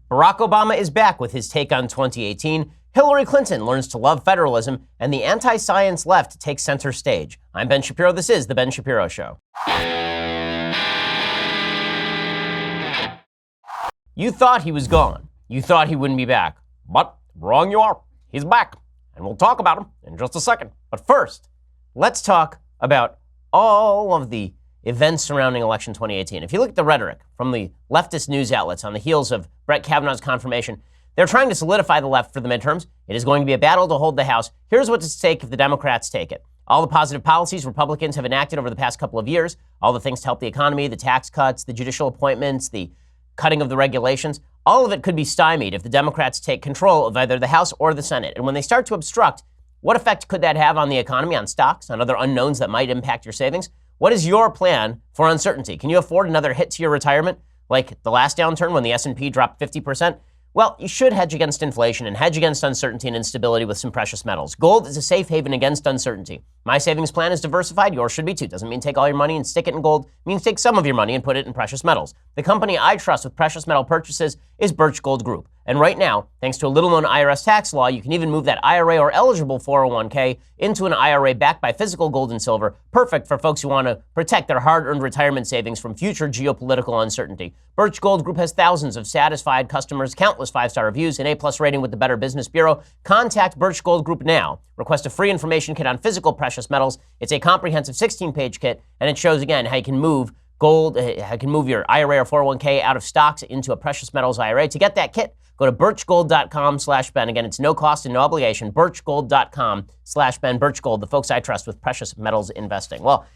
Barack Obama is back with his take on 2018. Hillary Clinton learns to love federalism, and the anti-science left takes center stage. I'm Ben Shapiro. This is The Ben Shapiro Show. You thought he was gone. You thought he wouldn't be back. But wrong you are. He's back. And we'll talk about him in just a second. But first, let's talk about all of the events surrounding election 2018. If you look at the rhetoric from the leftist news outlets on the heels of Brett Kavanaugh's confirmation, they're trying to solidify the left for the midterms. It is going to be a battle to hold the House. Here's what's at stake if the Democrats take it. All the positive policies Republicans have enacted over the past couple of years, all the things to help the economy, the tax cuts, the judicial appointments, the cutting of the regulations, all of it could be stymied if the Democrats take control of either the House or the Senate. And when they start to obstruct, what effect could that have on the economy, on stocks, on other unknowns that might impact your savings? What is your plan for uncertainty? Can you afford another hit to your retirement, like the last downturn when the S&P dropped 50%? Well, you should hedge against inflation and hedge against uncertainty and instability with some precious metals. Gold is a safe haven against uncertainty. My savings plan is diversified. Yours should be too. Doesn't mean take all your money and stick it in gold. It means take some of your money and put it in precious metals. The company I trust with precious metal purchases is Birch Gold Group. And right now, thanks to a little-known IRS tax law, you can even move that IRA or eligible 401k into an IRA backed by physical gold and silver, perfect for folks who want to protect their hard-earned retirement savings from future geopolitical uncertainty. Birch Gold Group has thousands of satisfied customers, countless 5-star reviews, an A+ rating with the Better Business Bureau. Contact Birch Gold Group now. Request a free information kit on physical precious metals. It's a comprehensive 16-page kit, and it shows, again, how you can move gold, how you can move your IRA or 401k out of stocks into a precious metals IRA. To get that kit, go to birchgold.com/Ben. Again, it's no cost and no obligation. Birchgold.com/Ben. Birch Gold, the folks I trust with precious metals investing. Well,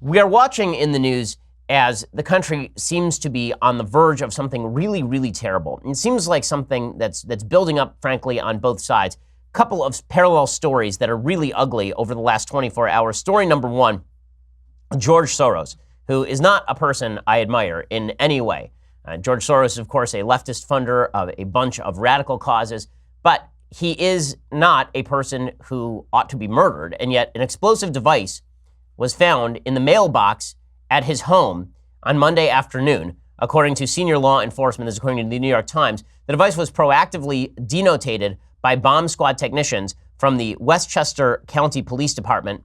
we are watching in the news as the country seems to be on the verge of something really, really terrible. It seems like something that's building up, frankly, on both sides. A couple of parallel stories that are really ugly over the last 24 hours. Story number one, George Soros, who is not a person I admire in any way. George Soros is, of course, a leftist funder of a bunch of radical causes, but he is not a person who ought to be murdered. And yet an explosive device was found in the mailbox at his home on Monday afternoon. According to senior law enforcement, this is according to the New York Times, the device was proactively denotated by bomb squad technicians from the Westchester County Police Department.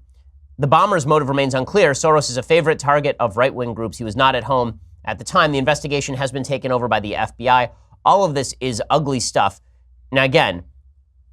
The bomber's motive remains unclear. Soros is a favorite target of right-wing groups. He was not at home at the time. The investigation has been taken over by the FBI. All of this is ugly stuff. Now, again,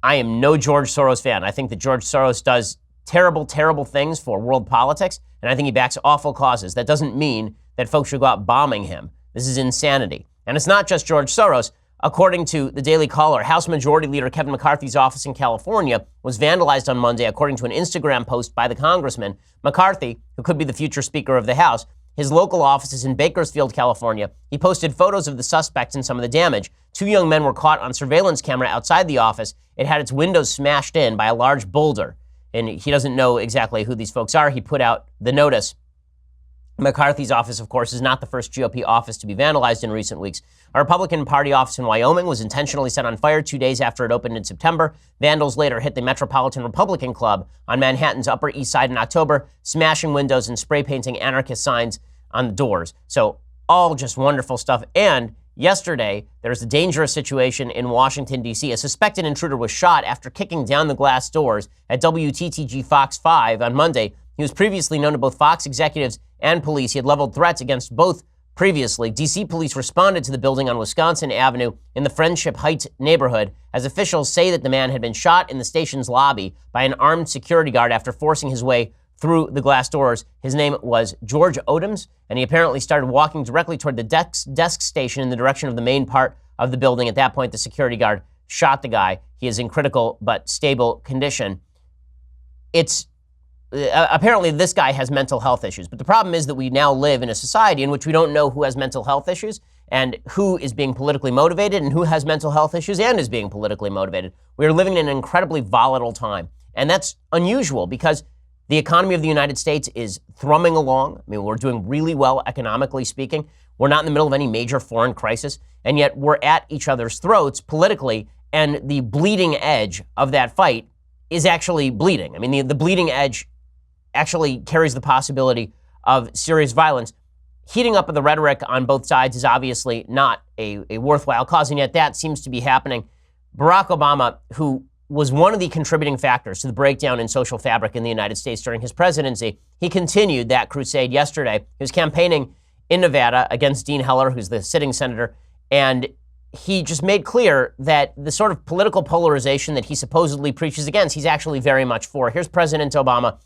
I am no George Soros fan. I think that George Soros does terrible, terrible things for world politics, and I think he backs awful causes. That doesn't mean that folks should go out bombing him. This is insanity. And it's not just George Soros. According to the Daily Caller, House Majority Leader Kevin McCarthy's office in California was vandalized on Monday, according to an Instagram post by the congressman. McCarthy, who could be the future Speaker of the House, his local office is in Bakersfield, California. He posted photos of the suspects and some of the damage. 2 young men were caught on surveillance camera outside the office. It had its windows smashed in by a large boulder. And he doesn't know exactly who these folks are. He put out the notice. McCarthy's office, of course, is not the first GOP office to be vandalized in recent weeks. A Republican Party office in Wyoming was intentionally set on fire 2 days after it opened in September. Vandals later hit the Metropolitan Republican Club on Manhattan's Upper East Side in October, smashing windows and spray painting anarchist signs on the doors. So all just wonderful stuff. And yesterday, there was a dangerous situation in Washington, D.C. A suspected intruder was shot after kicking down the glass doors at WTTG Fox 5 on Monday. He was previously known to both Fox executives and police. He had leveled threats against both previously. D.C. police responded to the building on Wisconsin Avenue in the Friendship Heights neighborhood, as officials say that the man had been shot in the station's lobby by an armed security guard after forcing his way through the glass doors. His name was George Odoms, and he apparently started walking directly toward the desk station in the direction of the main part of the building. At that point, the security guard shot the guy. He is in critical but stable condition. Apparently this guy has mental health issues, but the problem is that we now live in a society in which we don't know who has mental health issues and who is being politically motivated and who has mental health issues and is being politically motivated. We are living in an incredibly volatile time, and that's unusual because the economy of the United States is thrumming along. I mean, we're doing really well economically speaking. We're not in the middle of any major foreign crisis, and yet we're at each other's throats politically, and the bleeding edge of that fight is actually bleeding. I mean, the bleeding edge actually carries the possibility of serious violence. heating up of the rhetoric on both sides is obviously not a worthwhile cause, and yet that seems to be happening. Barack Obama, who was one of the contributing factors to the breakdown in social fabric in the United States during his presidency, he continued that crusade yesterday. He was campaigning in Nevada against Dean Heller, who's the sitting senator, and he just made clear that the sort of political polarization that he supposedly preaches against, he's actually very much for. Here's President Obama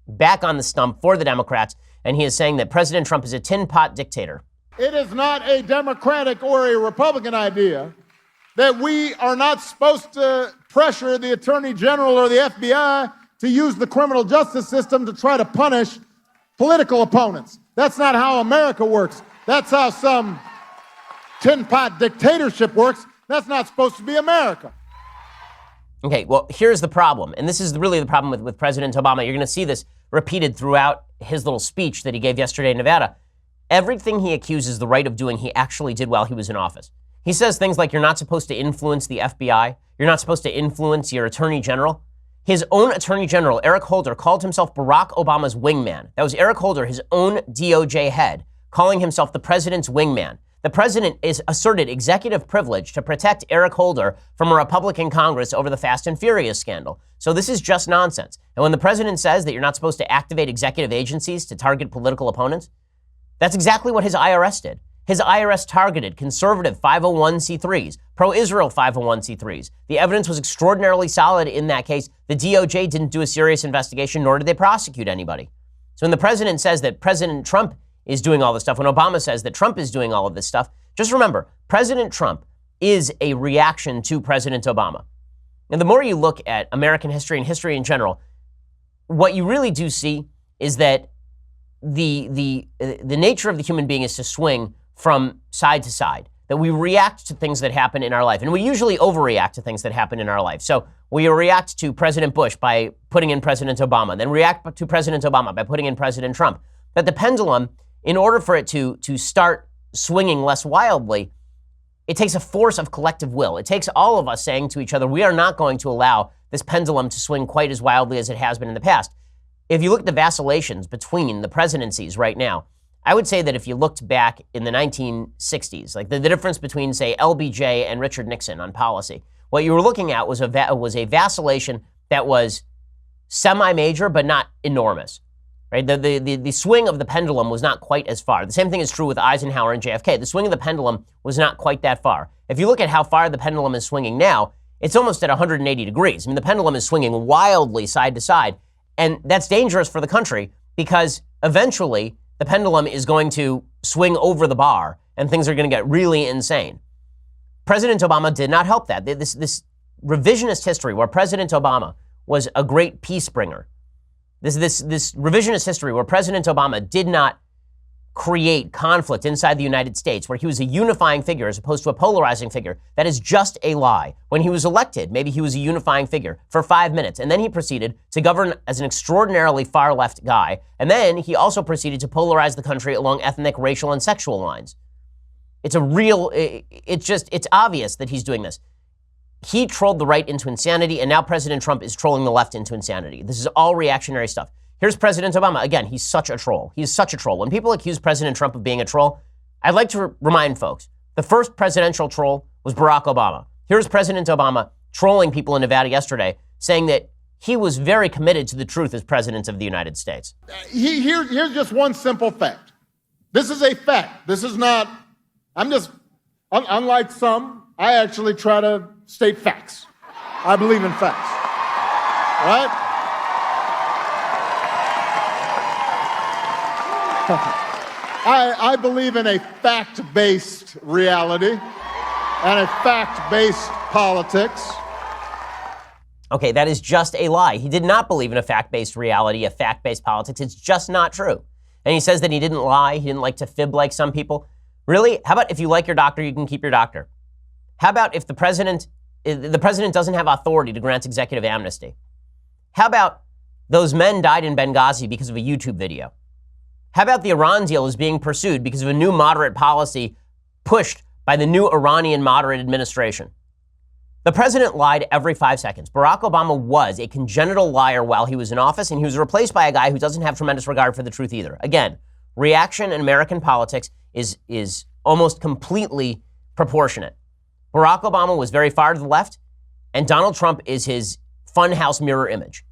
back on the stump for the Democrats, and he is saying that President Trump is a tin pot dictator. It is not a Democratic or a Republican idea that we are not supposed to pressure the Attorney General or the FBI to use the criminal justice system to try to punish political opponents. That's not how America works. That's how some tin pot dictatorship works. That's not supposed to be America. Okay, well, here's the problem, and this is really the problem with President Obama. You're going to see this repeated throughout his little speech that he gave yesterday in Nevada. Everything he accuses the right of doing, he actually did while he was in office. He says things like you're not supposed to influence the FBI, you're not supposed to influence your Attorney General. His own Attorney General, Eric Holder, called himself Barack Obama's wingman. That was Eric Holder, his own DOJ head, calling himself the president's wingman. The president is asserted executive privilege to protect Eric Holder from a Republican Congress over the Fast and Furious scandal. So this is just nonsense. And when the president says that you're not supposed to activate executive agencies to target political opponents, that's exactly what his IRS did. His IRS targeted conservative 501c3s, pro-Israel 501c3s. The evidence was extraordinarily solid in that case. The DOJ didn't do a serious investigation, nor did they prosecute anybody. So when the president says that President Trump is doing all this stuff, when Obama says that Trump is doing all of this stuff, just remember, President Trump is a reaction to President Obama. And the more you look at American history and history in general, what you really do see is that the nature of the human being is to swing from side to side, that we react to things that happen in our life. And we usually overreact to things that happen in our life. So we react to President Bush by putting in President Obama, then react to President Obama by putting in President Trump. But the pendulum, in order for it to start swinging less wildly, it takes a force of collective will. It takes all of us saying to each other, we are not going to allow this pendulum to swing quite as wildly as it has been in the past. If you look at the vacillations between the presidencies right now, I would say that if you looked back in the 1960s, like the difference between, say, LBJ and Richard Nixon on policy, what you were looking at was a vacillation that was semi-major but not enormous. Right? The swing of the pendulum was not quite as far. The same thing is true with Eisenhower and JFK. The swing of the pendulum was not quite that far. If you look at how far the pendulum is swinging now, it's almost at 180 degrees. I mean, the pendulum is swinging wildly side to side, and that's dangerous for the country because eventually the pendulum is going to swing over the bar and things are going to get really insane. President Obama did not help that. This revisionist history where President Obama was a great peace bringer, this revisionist history where President Obama did not create conflict inside the United States, where he was a unifying figure as opposed to a polarizing figure, that is just a lie. When he was elected, maybe he was a unifying figure for 5 minutes, and then he proceeded to govern as an extraordinarily far-left guy, and then he also proceeded to polarize the country along ethnic, racial, and sexual lines. It's obvious that he's doing this. He trolled the right into insanity, and now President Trump is trolling the left into insanity. This is all reactionary stuff. Here's President Obama. Again, he's such a troll. He's such a troll. When people accuse President Trump of being a troll, I'd like to remind folks, the first presidential troll was Barack Obama. Here's President Obama trolling people in Nevada yesterday, saying that he was very committed to the truth as president of the United States. Here's just one simple fact. This is a fact. This is not, unlike some, I actually try to state facts. I believe in facts. Right? I believe in a fact-based reality and a fact-based politics. Okay, that is just a lie. He did not believe in a fact-based reality, a fact-based politics. It's just not true. And he says that he didn't lie. He didn't like to fib like some people. Really? How about if you like your doctor, you can keep your doctor? How about if the president doesn't have authority to grant executive amnesty? How about those men died in Benghazi because of a YouTube video? How about the Iran deal is being pursued because of a new moderate policy pushed by the new Iranian moderate administration? The president lied every 5 seconds. Barack Obama was a congenital liar while he was in office, and he was replaced by a guy who doesn't have tremendous regard for the truth either. Again, reaction in American politics is almost completely proportionate. Barack Obama was very far to the left, and Donald Trump is his funhouse mirror image.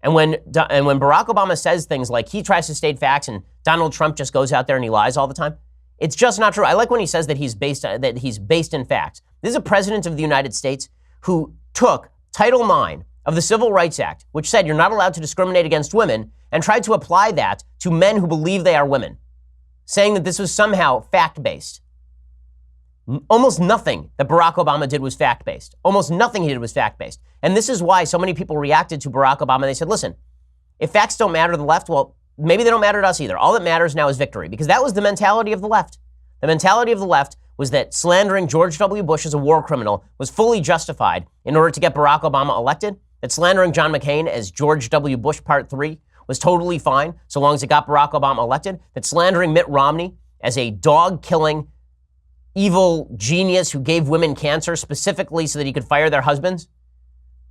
And when Barack Obama says things like he tries to state facts and Donald Trump just goes out there and he lies all the time, it's just not true. I like when he says that he's based in facts. This is a president of the United States who took Title IX of the Civil Rights Act, which said you're not allowed to discriminate against women, and tried to apply that to men who believe they are women, saying that this was somehow fact-based. Almost nothing that Barack Obama did was fact-based. Almost nothing he did was fact-based. And this is why so many people reacted to Barack Obama. They said, listen, if facts don't matter to the left, well, maybe they don't matter to us either. All that matters now is victory, because that was the mentality of the left. The mentality of the left was that slandering George W. Bush as a war criminal was fully justified in order to get Barack Obama elected, that slandering John McCain as George W. Bush Part 3 was totally fine so long as it got Barack Obama elected, that slandering Mitt Romney as a dog-killing, evil genius who gave women cancer specifically so that he could fire their husbands,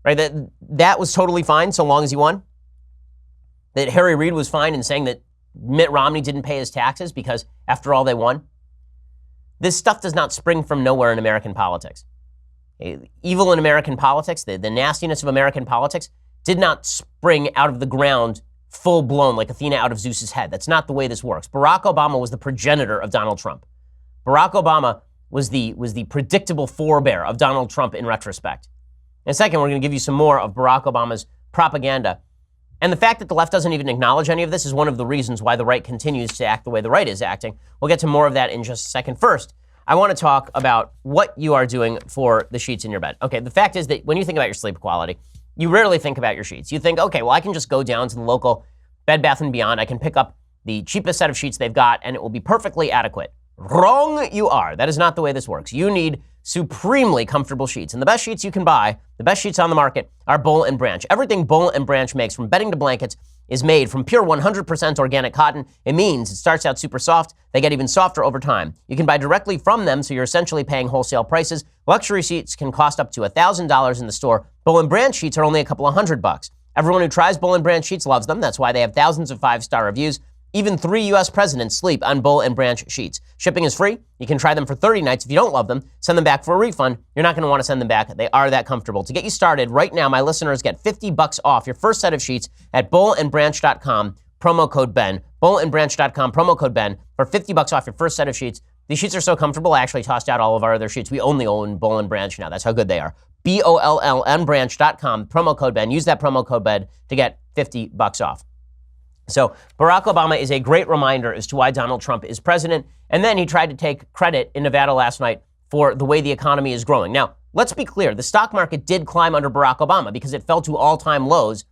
right? That was totally fine so long as he won. That Harry Reid was fine in saying that Mitt Romney didn't pay his taxes because, after all, they won. This stuff does not spring from nowhere in American politics. Evil in American politics, the nastiness of American politics, did not spring out of the ground full-blown like Athena out of Zeus's head. That's not the way this works. Barack Obama was the progenitor of Donald Trump. Barack Obama was the predictable forebear of Donald Trump in retrospect. In a second, we're going to give you some more of Barack Obama's propaganda. And the fact that the left doesn't even acknowledge any of this is one of the reasons why the right continues to act the way the right is acting. We'll get to more of that in just a second. First, I want to talk about what you are doing for the sheets in your bed. Okay, the fact is that when you think about your sleep quality, you rarely think about your sheets. You think, okay, well, I can just go down to the local Bed Bath & Beyond. I can pick up the cheapest set of sheets they've got, and it will be perfectly adequate. Wrong you are. That is not the way this works. You need supremely comfortable sheets. And the best sheets you can buy, the best sheets on the market, are Boll & Branch. Everything Boll & Branch makes, from bedding to blankets, is made from pure 100% organic cotton. It means it starts out super soft. They get even softer over time. You can buy directly from them, so you're essentially paying wholesale prices. Luxury sheets can cost up to $1,000 in the store. Boll & Branch sheets are only a couple of $100. Everyone who tries Boll & Branch sheets loves them. That's why they have thousands of 5-star reviews. Even 3 U.S. presidents sleep on Boll & Branch sheets. Shipping is free. You can try them for 30 nights. If you don't love them, send them back for a refund. You're not going to want to send them back. They are that comfortable. To get you started, right now, my listeners get $50 off your first set of sheets at bollandbranch.com, promo code Ben. Bollandbranch.com, promo code Ben, for $50 off your first set of sheets. These sheets are so comfortable, I actually tossed out all of our other sheets. We only own Boll & Branch now. That's how good they are. BOLLNbranch.com, promo code Ben. Use that promo code Ben to get $50 off. So Barack Obama is a great reminder as to why Donald Trump is president. And then he tried to take credit in Nevada last night for the way the economy is growing. Now, let's be clear. The stock market did climb under Barack Obama because it fell to all-time lows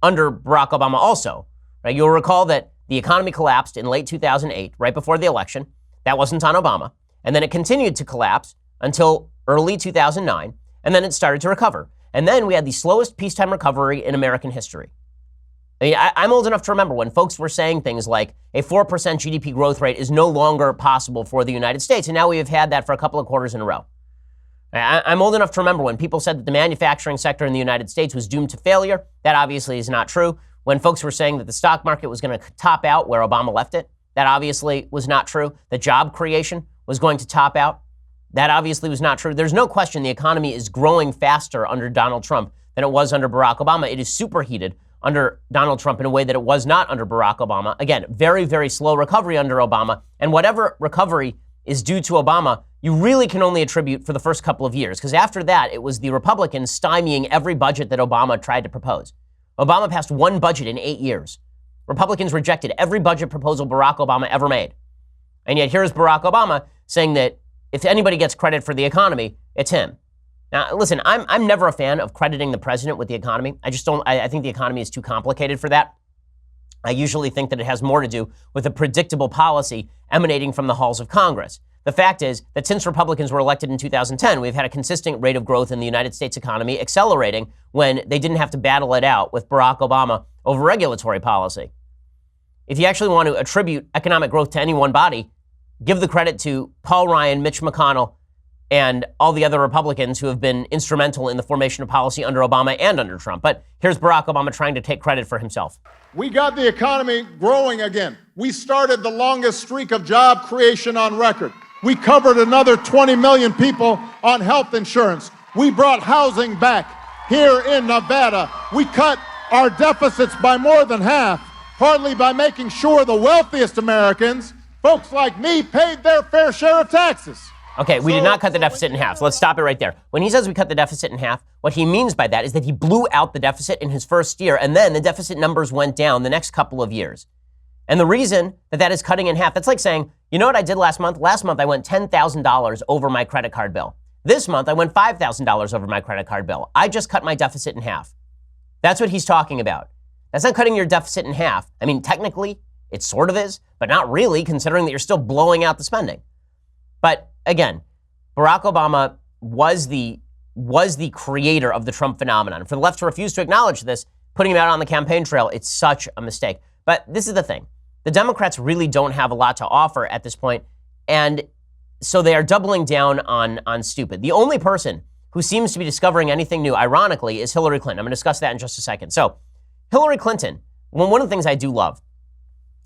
under Barack Obama also. Right? You'll recall that the economy collapsed in late 2008, right before the election. That wasn't on Obama. And then it continued to collapse until early 2009. And then it started to recover. And then we had the slowest peacetime recovery in American history. I mean, I'm old enough to remember when folks were saying things like a 4% GDP growth rate is no longer possible for the United States. And now we have had that for a couple of quarters in a row. I'm old enough to remember when people said that the manufacturing sector in the United States was doomed to failure. That obviously is not true. When folks were saying that the stock market was going to top out where Obama left it, that obviously was not true. That job creation was going to top out. That obviously was not true. There's no question the economy is growing faster under Donald Trump than it was under Barack Obama. It is superheated under Donald Trump in a way that it was not under Barack Obama. Again, very, very slow recovery under Obama. And whatever recovery is due to Obama, you really can only attribute for the first couple of years. Because after that, it was the Republicans stymieing every budget that Obama tried to propose. Obama passed one budget in 8 years. Republicans rejected every budget proposal Barack Obama ever made. And yet here's Barack Obama saying that if anybody gets credit for the economy, it's him. Now, listen, I'm never a fan of crediting the president with the economy. I think the economy is too complicated for that. I usually think that it has more to do with a predictable policy emanating from the halls of Congress. The fact is that since Republicans were elected in 2010, we've had a consistent rate of growth in the United States economy, accelerating when they didn't have to battle it out with Barack Obama over regulatory policy. If you actually want to attribute economic growth to any one body, give the credit to Paul Ryan, Mitch McConnell, and all the other Republicans who have been instrumental in the formation of policy under Obama and under Trump. But here's Barack Obama trying to take credit for himself. We got the economy growing again. We started the longest streak of job creation on record. We covered another 20 million people on health insurance. We brought housing back here in Nevada. We cut our deficits by more than half, partly by making sure the wealthiest Americans, folks like me, paid their fair share of taxes. Okay, we did not cut the deficit in half. So let's stop it right there. When he says we cut the deficit in half, what he means by that is that he blew out the deficit in his first year, and then the deficit numbers went down the next couple of years. And the reason that that is cutting in half, that's like saying, you know what I did last month? Last month I went $10,000 over my credit card bill. This month I went $5,000 over my credit card bill. I just cut my deficit in half. That's what he's talking about. That's not cutting your deficit in half. I mean, technically, it sort of is, but not really, considering that you're still blowing out the spending. But again, Barack Obama was the creator of the Trump phenomenon. For the left to refuse to acknowledge this, putting him out on the campaign trail, it's such a mistake. But this is the thing. The Democrats really don't have a lot to offer at this point, and so they are doubling down on stupid. The only person who seems to be discovering anything new, ironically, is Hillary Clinton. I'm going to discuss that in just a second. So Hillary Clinton, one of the things I do love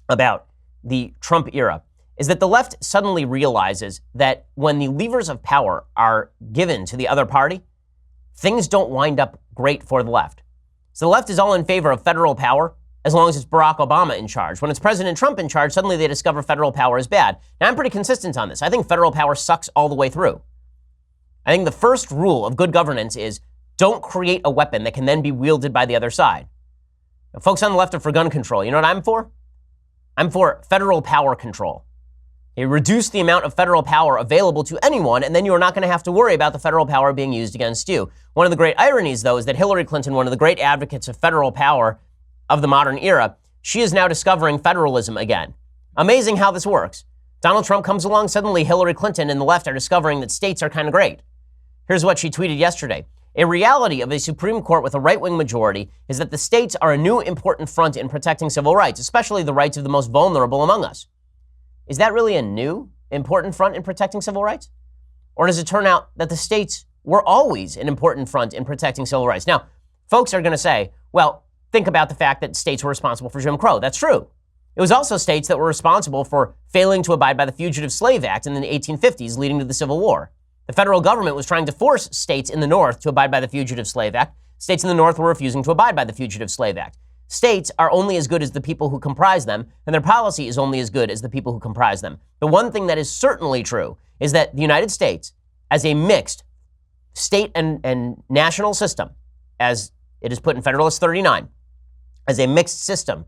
about the Trump era is that the left suddenly realizes that when the levers of power are given to the other party, things don't wind up great for the left. So the left is all in favor of federal power as long as it's Barack Obama in charge. When it's President Trump in charge, suddenly they discover federal power is bad. Now, I'm pretty consistent on this. I think federal power sucks all the way through. I think the first rule of good governance is don't create a weapon that can then be wielded by the other side. Now, folks on the left are for gun control. You know what I'm for? I'm for federal power control. You reduce the amount of federal power available to anyone, and then you are not going to have to worry about the federal power being used against you. One of the great ironies, though, is that Hillary Clinton, one of the great advocates of federal power of the modern era, she is now discovering federalism again. Amazing how this works. Donald Trump comes along, suddenly Hillary Clinton and the left are discovering that states are kind of great. Here's what she tweeted yesterday. A reality of a Supreme Court with a right-wing majority is that the states are a new important front in protecting civil rights, especially the rights of the most vulnerable among us. Is that really a new important front in protecting civil rights? Or does it turn out that the states were always an important front in protecting civil rights? Now, folks are going to say, well, think about the fact that states were responsible for Jim Crow. That's true. It was also states that were responsible for failing to abide by the Fugitive Slave Act in the 1850s, leading to the Civil War. The federal government was trying to force states in the North to abide by the Fugitive Slave Act. States in the North were refusing to abide by the Fugitive Slave Act. States are only as good as the people who comprise them, and their policy is only as good as the people who comprise them. The one thing that is certainly true is that the United States, as a mixed state and national system, as it is put in Federalist 39, as a mixed system,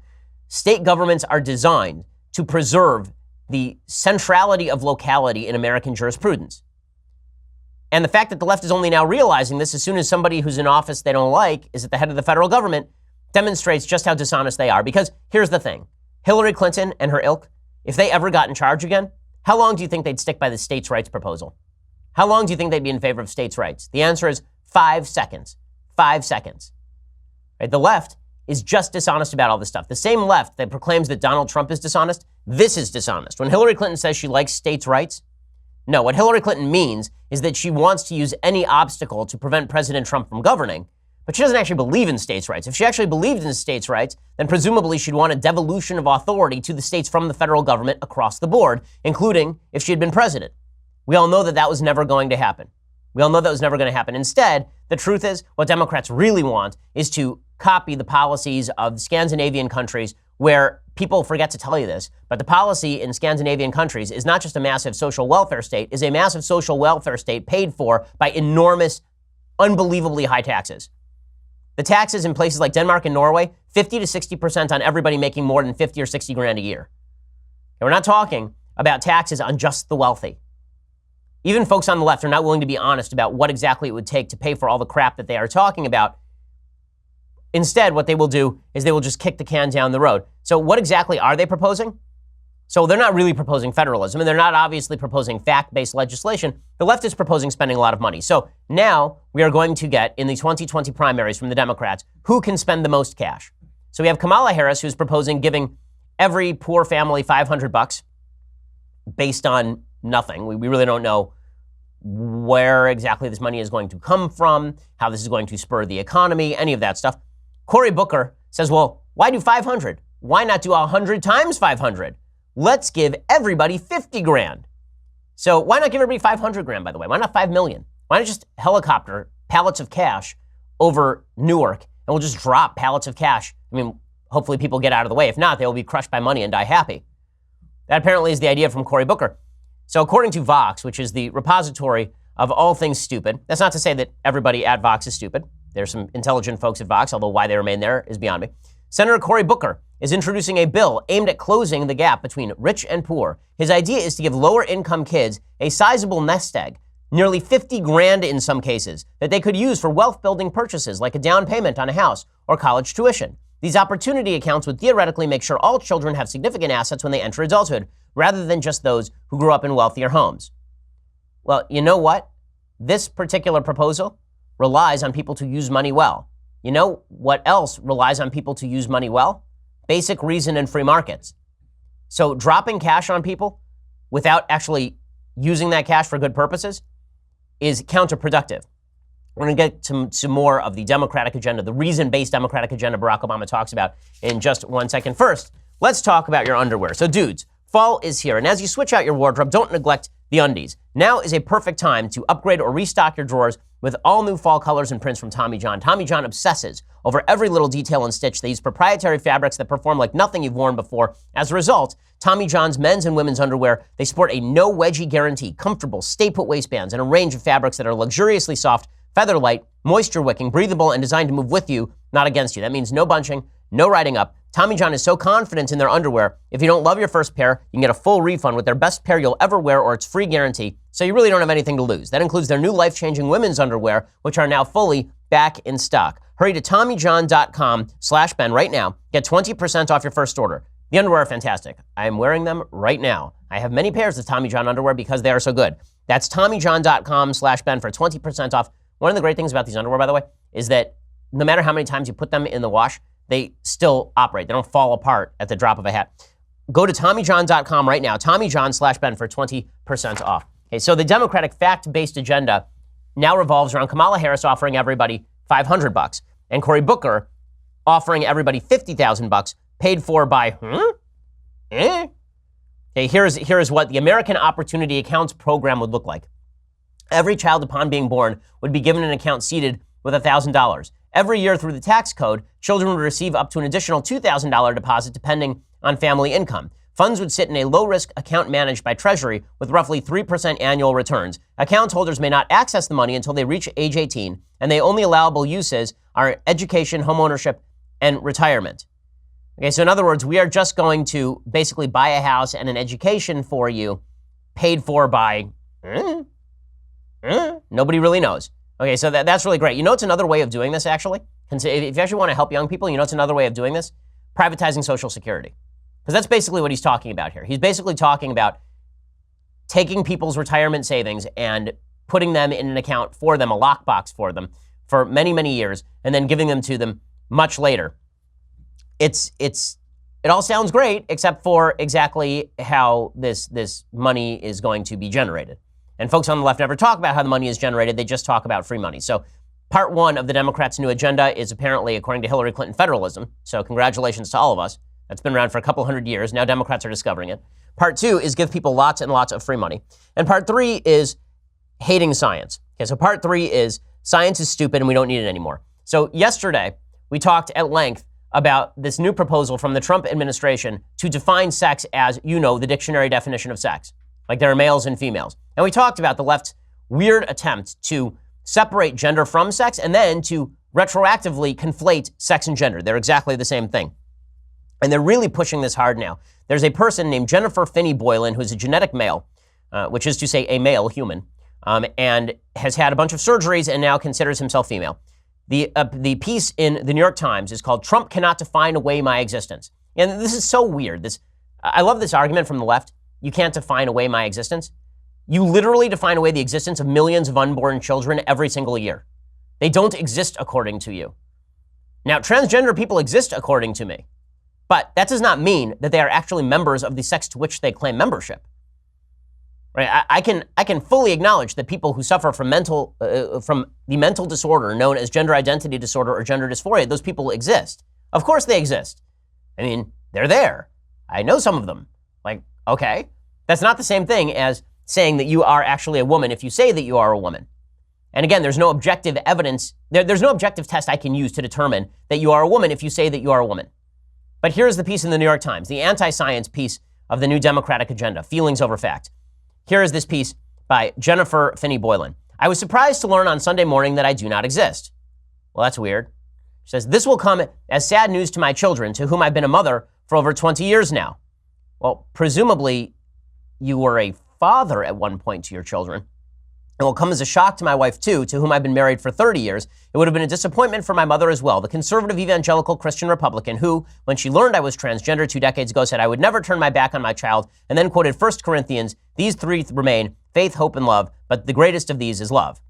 state governments are designed to preserve the centrality of locality in American jurisprudence. And the fact that the left is only now realizing this as soon as somebody who's in office they don't like is at the head of the federal government demonstrates just how dishonest they are. Because here's the thing. Hillary Clinton and her ilk, if they ever got in charge again, how long do you think they'd stick by the states' rights proposal? How long do you think they'd be in favor of states' rights? The answer is 5 seconds. 5 seconds. Right? The left is just dishonest about all this stuff. The same left that proclaims that Donald Trump is dishonest, this is dishonest. When Hillary Clinton says she likes states' rights, no, what Hillary Clinton means is that she wants to use any obstacle to prevent President Trump from governing, but she doesn't actually believe in states' rights. If she actually believed in states' rights, then presumably she'd want a devolution of authority to the states from the federal government across the board, including if she had been president. We all know that that was never going to happen. Instead, the truth is, what Democrats really want is to copy the policies of Scandinavian countries where people forget to tell you this, but the policy in Scandinavian countries is not just a massive social welfare state, is a massive social welfare state paid for by enormous, unbelievably high taxes. The taxes in places like Denmark and Norway, 50 to 60% on everybody making more than 50 or 60 grand a year. And we're not talking about taxes on just the wealthy. Even folks on the left are not willing to be honest about what exactly it would take to pay for all the crap that they are talking about. Instead, what they will do is they will just kick the can down the road. So what exactly are they proposing? So they're not really proposing federalism, and they're not obviously proposing fact-based legislation. The left is proposing spending a lot of money. So now we are going to get, in the 2020 primaries from the Democrats, who can spend the most cash. So we have Kamala Harris, who's proposing giving every poor family $500 based on nothing. We really don't know where exactly this money is going to come from, how this is going to spur the economy, any of that stuff. Cory Booker says, well, why do 500? Why not do 100 times 500? Let's give everybody 50 grand. So why not give everybody 500 grand, by the way? Why not 5 million? Why not just helicopter pallets of cash over Newark, and we'll just drop pallets of cash? I mean, hopefully people get out of the way. If not, they will be crushed by money and die happy. That apparently is the idea from Cory Booker. So according to Vox, which is the repository of all things stupid, that's not to say that everybody at Vox is stupid. There's some intelligent folks at Vox, although why they remain there is beyond me. Senator Cory Booker is introducing a bill aimed at closing the gap between rich and poor. His idea is to give lower income kids a sizable nest egg, nearly 50 grand in some cases, that they could use for wealth building purchases like a down payment on a house or college tuition. These opportunity accounts would theoretically make sure all children have significant assets when they enter adulthood, rather than just those who grew up in wealthier homes. Well, you know what? This particular proposal relies on people to use money well. You know what else relies on people to use money well? Basic reason and free markets. So dropping cash on people without actually using that cash for good purposes is counterproductive. We're going to get to some more of the Democratic agenda, the reason-based Democratic agenda Barack Obama talks about in just 1 second. First, let's talk about your underwear. So dudes, fall is here, and as you switch out your wardrobe, don't neglect the undies. Now is a perfect time to upgrade or restock your drawers with all new fall colors and prints from Tommy John. Tommy John obsesses over every little detail and stitch. They use proprietary fabrics that perform like nothing you've worn before. As a result, Tommy John's men's and women's underwear, they sport a no wedgie guarantee, comfortable, stay-put waistbands, and a range of fabrics that are luxuriously soft, feather light, moisture wicking, breathable, and designed to move with you, not against you. That means no bunching, no riding up. Tommy John is so confident in their underwear, if you don't love your first pair, you can get a full refund with their best pair you'll ever wear or its free guarantee, so you really don't have anything to lose. That includes their new life-changing women's underwear, which are now fully back in stock. Hurry to TommyJohn.com/Ben right now. Get 20% off your first order. The underwear are fantastic. I am wearing them right now. I have many pairs of Tommy John underwear because they are so good. That's TommyJohn.com/Ben for 20% off. One of the great things about these underwear, by the way, is that no matter how many times you put them in the wash, they still operate. They don't fall apart at the drop of a hat. Go to TommyJohn.com right now, TommyJohn/Ben for 20% off. Okay, so the Democratic fact-based agenda now revolves around Kamala Harris offering everybody $500 and Cory Booker offering everybody $50,000 paid for by, Okay, here is what the American Opportunity Accounts program would look like. Every child upon being born would be given an account seeded with $1,000. Every year through the tax code, children would receive up to an additional $2,000 deposit depending on family income. Funds would sit in a low-risk account managed by Treasury with roughly 3% annual returns. Account holders may not access the money until they reach age 18, and the only allowable uses are education, homeownership, and retirement. Okay, so in other words, we are just going to basically buy a house and an education for you paid for by, nobody really knows. Okay, so that's really great. You know, it's another way of doing this, actually. If you actually want to help young people, you know, it's another way of doing this. Privatizing Social Security. Because that's basically what he's talking about here. He's basically talking about taking people's retirement savings and putting them in an account for them, a lockbox for them, for many, many years, and then giving them to them much later. It all sounds great, except for exactly how this money is going to be generated. And folks on the left never talk about how the money is generated. They just talk about free money. So part one of the Democrats' new agenda is apparently, according to Hillary Clinton, federalism. So congratulations to all of us. That's been around for a couple hundred years. Now Democrats are discovering it. Part two is give people lots and lots of free money. And part three is hating science. Okay, so part three is science is stupid and we don't need it anymore. So yesterday, we talked at length about this new proposal from the Trump administration to define sex as, you know, the dictionary definition of sex. Like there are males and females. And we talked about the left's weird attempt to separate gender from sex and then to retroactively conflate sex and gender. They're exactly the same thing. And they're really pushing this hard now. There's a person named Jennifer Finney Boylan who's a genetic male, which is to say a male human, and has had a bunch of surgeries and now considers himself female. The piece in the New York Times is called "Trump Cannot Define Away My Existence." And this is so weird. I love this argument from the left. You can't define away my existence. You literally define away the existence of millions of unborn children every single year. They don't exist according to you. Now, transgender people exist according to me, but that does not mean that they are actually members of the sex to which they claim membership. Right? I can fully acknowledge that people who suffer from the mental disorder known as gender identity disorder or gender dysphoria, those people exist. Of course they exist. I mean, they're there. I know some of them. Like, okay, that's not the same thing as saying that you are actually a woman if you say that you are a woman. And again, there's no objective evidence, there's no objective test I can use to determine that you are a woman if you say that you are a woman. But here's the piece in the New York Times, the anti-science piece of the new Democratic agenda, Feelings Over Fact. Here is this piece by Jennifer Finney Boylan. I was surprised to learn on Sunday morning that I do not exist. Well, that's weird. She says, this will come as sad news to my children, to whom I've been a mother for over 20 years now. Well, presumably you were a father at one point to your children. It will come as a shock to my wife, too, to whom I've been married for 30 years. It would have been a disappointment for my mother as well, the conservative evangelical Christian Republican who, when she learned I was transgender 2 decades ago, said I would never turn my back on my child, and then quoted 1 Corinthians, these three remain, faith, hope, and love, but the greatest of these is love.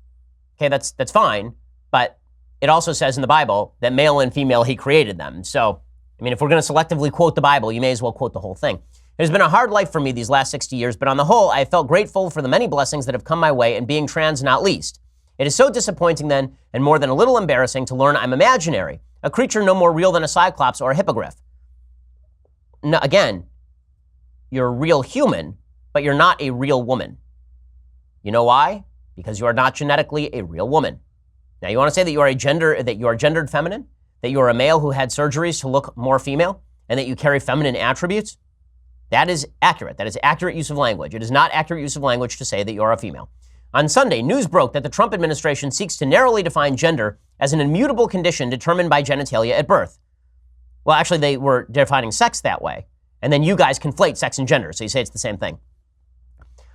Okay, that's fine, but it also says in the Bible that male and female, he created them. So, I mean, if we're going to selectively quote the Bible, you may as well quote the whole thing. It has been a hard life for me these last 60 years, but on the whole, I have felt grateful for the many blessings that have come my way, and being trans not least. It is so disappointing then, and more than a little embarrassing, to learn I'm imaginary, a creature no more real than a cyclops or a hippogriff. No, again, you're a real human, but you're not a real woman. You know why? Because you are not genetically a real woman. Now, you want to say that you are gendered feminine, that you are a male who had surgeries to look more female, and that you carry feminine attributes? That is accurate. That is accurate use of language. It is not accurate use of language to say that you're a female. On Sunday, news broke that the Trump administration seeks to narrowly define gender as an immutable condition determined by genitalia at birth. Well, actually, they were defining sex that way. And then you guys conflate sex and gender, so you say it's the same thing.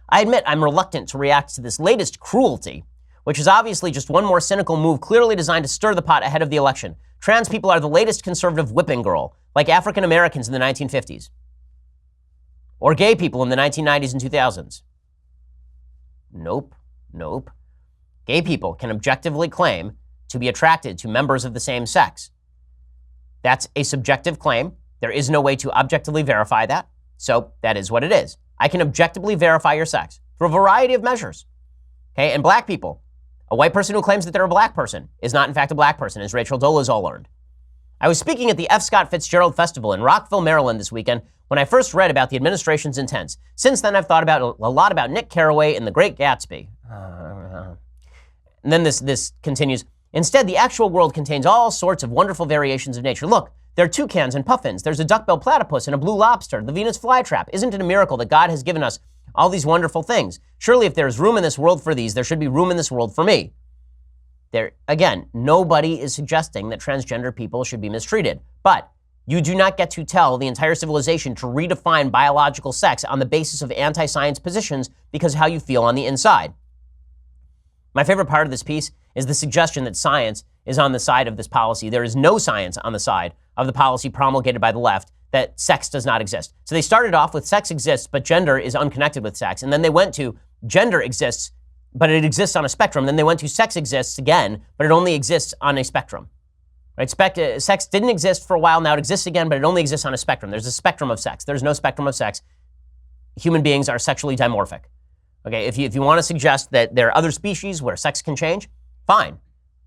I admit I'm reluctant to react to this latest cruelty, which is obviously just one more cynical move clearly designed to stir the pot ahead of the election. Trans people are the latest conservative whipping girl, like African Americans in the 1950s. Or gay people in the 1990s and 2000s. Nope. Gay people can objectively claim to be attracted to members of the same sex. That's a subjective claim. There is no way to objectively verify that. So that is what it is. I can objectively verify your sex through a variety of measures. Okay, and black people. A white person who claims that they're a black person is not in fact a black person, as Rachel Dolezal learned. I was speaking at the F. Scott Fitzgerald Festival in Rockville, Maryland this weekend when I first read about the administration's intents. Since then, I've thought about a lot about Nick Carraway and The Great Gatsby. And then this continues. Instead, the actual world contains all sorts of wonderful variations of nature. Look, there are toucans and puffins. There's a duck-billed platypus and a blue lobster, the Venus flytrap. Isn't it a miracle that God has given us all these wonderful things? Surely if there's room in this world for these, there should be room in this world for me. Again, nobody is suggesting that transgender people should be mistreated, but you do not get to tell the entire civilization to redefine biological sex on the basis of anti-science positions because of how you feel on the inside. My favorite part of this piece is the suggestion that science is on the side of this policy. There is no science on the side of the policy promulgated by the left that sex does not exist. So they started off with sex exists, but gender is unconnected with sex. And then they went to gender exists, but it exists on a spectrum. Then they went to sex exists again, but it only exists on a spectrum. Right? Sex didn't exist for a while, now it exists again, but it only exists on a spectrum. There's a spectrum of sex. There's no spectrum of sex. Human beings are sexually dimorphic. Okay, if you want to suggest that there are other species where sex can change, fine.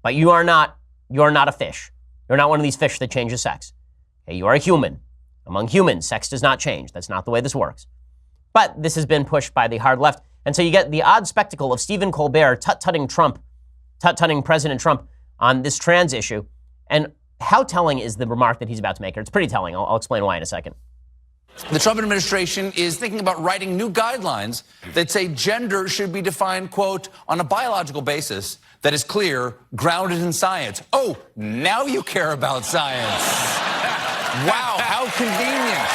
But you are not a fish. You're not one of these fish that changes sex. Okay, you are a human. Among humans, sex does not change. That's not the way this works. But this has been pushed by the hard left. And so you get the odd spectacle of Stephen Colbert tut-tutting President Trump on this trans issue. And how telling is the remark that he's about to make? It's pretty telling. I'll explain why in a second. The Trump administration is thinking about writing new guidelines that say gender should be defined, quote, on a biological basis that is clear, grounded in science. Oh, now you care about science. Wow, how convenient.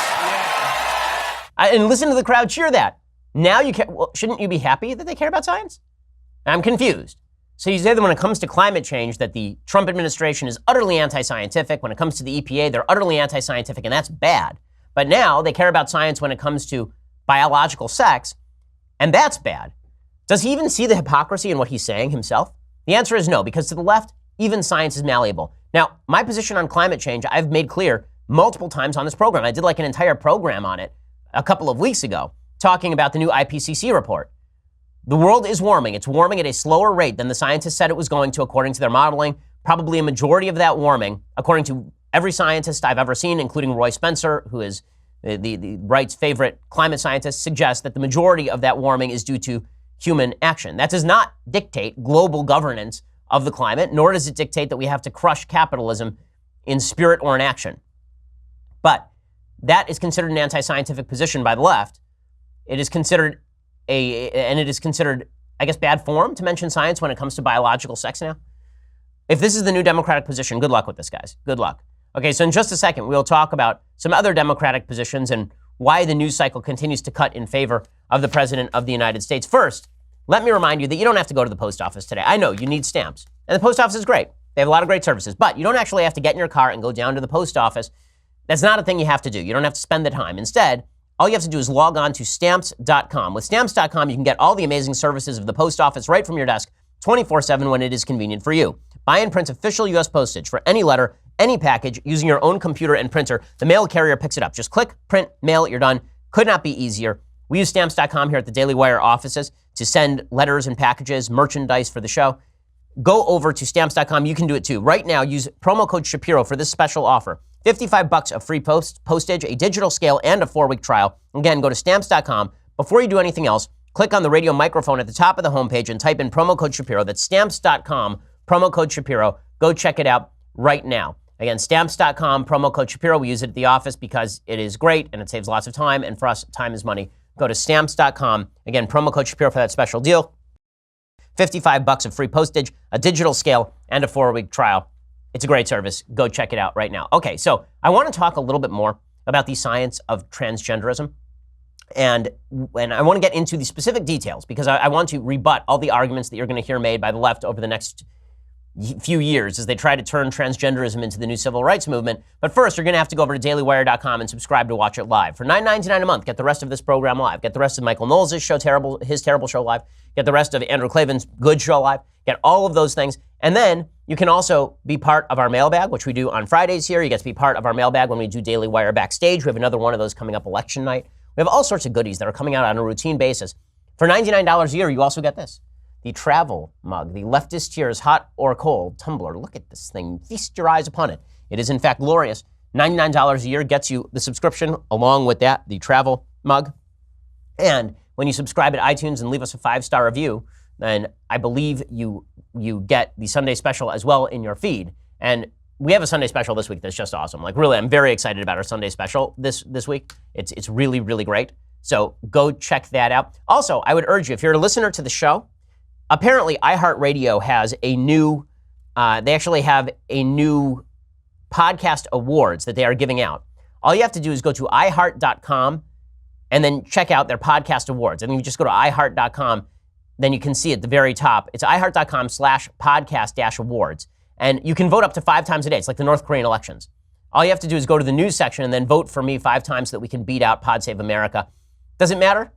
And listen to the crowd cheer that. Now you care. Well, shouldn't you be happy that they care about science? I'm confused. So you say that when it comes to climate change, that the Trump administration is utterly anti-scientific. When it comes to the EPA, they're utterly anti-scientific, and that's bad. But now they care about science when it comes to biological sex, and that's bad. Does he even see the hypocrisy in what he's saying himself? The answer is no, because to the left, even science is malleable. Now, my position on climate change, I've made clear multiple times on this program. I did like an entire program on it a couple of weeks ago, talking about the new IPCC report. The world is warming. It's warming at a slower rate than the scientists said it was going to, according to their modeling. Probably a majority of that warming, according to every scientist I've ever seen, including Roy Spencer, who is the right's favorite climate scientist, suggests that the majority of that warming is due to human action. That does not dictate global governance of the climate, nor does it dictate that we have to crush capitalism in spirit or in action. But that is considered an anti-scientific position by the left. It is considered I guess, bad form to mention science when it comes to biological sex now. If this is the new Democratic position, good luck with this, guys. Good luck. Okay, so in just a second, we'll talk about some other Democratic positions and why the news cycle continues to cut in favor of the President of the United States. First, let me remind you that you don't have to go to the post office today. I know you need stamps, and the post office is great. They have a lot of great services, but you don't actually have to get in your car and go down to the post office. That's not a thing you have to do. You don't have to spend the time. Instead, all you have to do is log on to stamps.com. With stamps.com, you can get all the amazing services of the post office right from your desk 24/7 when it is convenient for you. Buy and print official U.S. postage for any letter, any package, using your own computer and printer. The mail carrier picks it up. Just click, print, mail, you're done. Could not be easier. We use stamps.com here at the Daily Wire offices to send letters and packages, merchandise for the show. Go over to stamps.com. You can do it too. Right now, use promo code Shapiro for this special offer. $55 of free postage, a digital scale, and a 4-week trial. Again, go to stamps.com. Before you do anything else, click on the radio microphone at the top of the homepage and type in promo code Shapiro. That's stamps.com, promo code Shapiro. Go check it out right now. Again, stamps.com, promo code Shapiro. We use it at the office because it is great and it saves lots of time. And for us, time is money. Go to stamps.com. Again, promo code Shapiro for that special deal. $55 of free postage, a digital scale, and a 4-week trial. It's a great service. Go check it out right now. Okay, so I want to talk a little bit more about the science of transgenderism. And I want to get into the specific details because I want to rebut all the arguments that you're going to hear made by the left over the next few years as they try to turn transgenderism into the new civil rights movement. But first, you're going to have to go over to dailywire.com and subscribe to watch it live. For $9.99 a month, get the rest of this program live. Get the rest of Michael Knowles' show, his terrible show live. Get the rest of Andrew Klavan's good show live. Get all of those things. And then you can also be part of our mailbag, which we do on Fridays here. You get to be part of our mailbag when we do Daily Wire Backstage. We have another one of those coming up election night. We have all sorts of goodies that are coming out on a routine basis. For $99 a year, you also get this. The travel mug, the leftist tears, hot or cold tumbler. Look at this thing. Feast your eyes upon it. It is, in fact, glorious. $99 a year gets you the subscription along with that, the travel mug. And when you subscribe at iTunes and leave us a 5-star review, then I believe you get the Sunday special as well in your feed. And we have a Sunday special this week that's just awesome. Like, really, I'm very excited about our Sunday special this week. It's really, really great. So go check that out. Also, I would urge you, if you're a listener to the show, apparently iHeartRadio has a new, they actually have a new podcast awards that they are giving out. All you have to do is go to iHeart.com and then check out their podcast awards. And then you just go to iHeart.com, then you can see at the very top, it's iHeart.com/podcast-awards. And you can vote up to 5 times a day. It's like the North Korean elections. All you have to do is go to the news section and then vote for me 5 times so that we can beat out Pod Save America. Does it matter?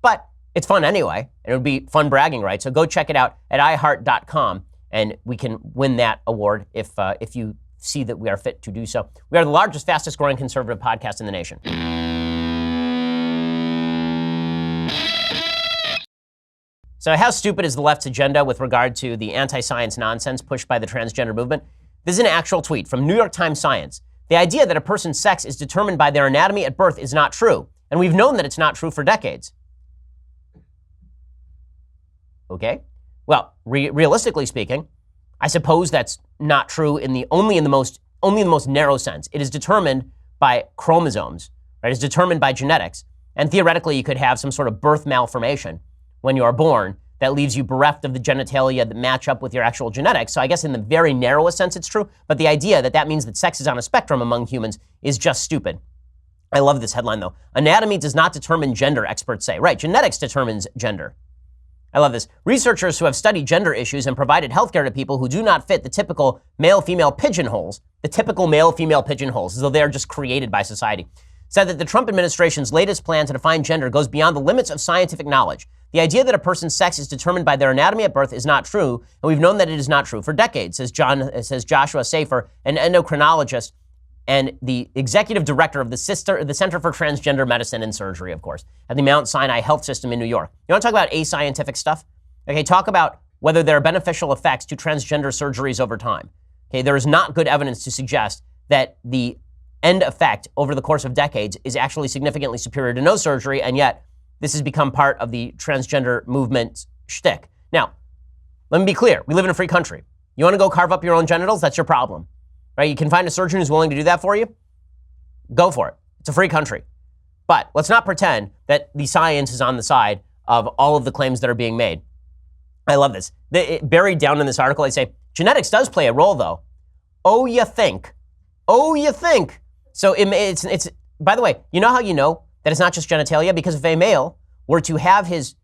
But it's fun anyway, and it would be fun bragging rights. So go check it out at iHeart.com, and we can win that award if you see that we are fit to do so. We are the largest, fastest growing conservative podcast in the nation. So how stupid is the left's agenda with regard to the anti-science nonsense pushed by the transgender movement? This is an actual tweet from New York Times Science. The idea that a person's sex is determined by their anatomy at birth is not true, and we've known that it's not true for decades. Okay? Well, realistically speaking, I suppose that's not true only in the most narrow sense. It is determined by chromosomes, right? It's determined by genetics, and theoretically you could have some sort of birth malformation when you are born that leaves you bereft of the genitalia that match up with your actual genetics. So I guess in the very narrowest sense it's true, but the idea that that means that sex is on a spectrum among humans is just stupid. I love this headline though. Anatomy does not determine gender, experts say. Right, genetics determines gender. I love this. Researchers who have studied gender issues and provided healthcare to people who do not fit the typical male-female pigeonholes, as though they are just created by society, said that the Trump administration's latest plan to define gender goes beyond the limits of scientific knowledge. The idea that a person's sex is determined by their anatomy at birth is not true, and we've known that it is not true for decades, says Joshua Safer, an endocrinologist and the executive director of the Center for Transgender Medicine and Surgery, of course, at the Mount Sinai Health System in New York. You want to talk about ascientific stuff? Okay, talk about whether there are beneficial effects to transgender surgeries over time. Okay, there is not good evidence to suggest that the end effect over the course of decades is actually significantly superior to no surgery, and yet this has become part of the transgender movement shtick. Now, let me be clear. We live in a free country. You want to go carve up your own genitals? That's your problem, right? You can find a surgeon who's willing to do that for you. Go for it. It's a free country. But let's not pretend that the science is on the side of all of the claims that are being made. I love this. Buried down in this article, they say, genetics does play a role, though. Oh, you think? Oh, you think? So it's by the way, you know how you know that it's not just genitalia? Because if a male were to have his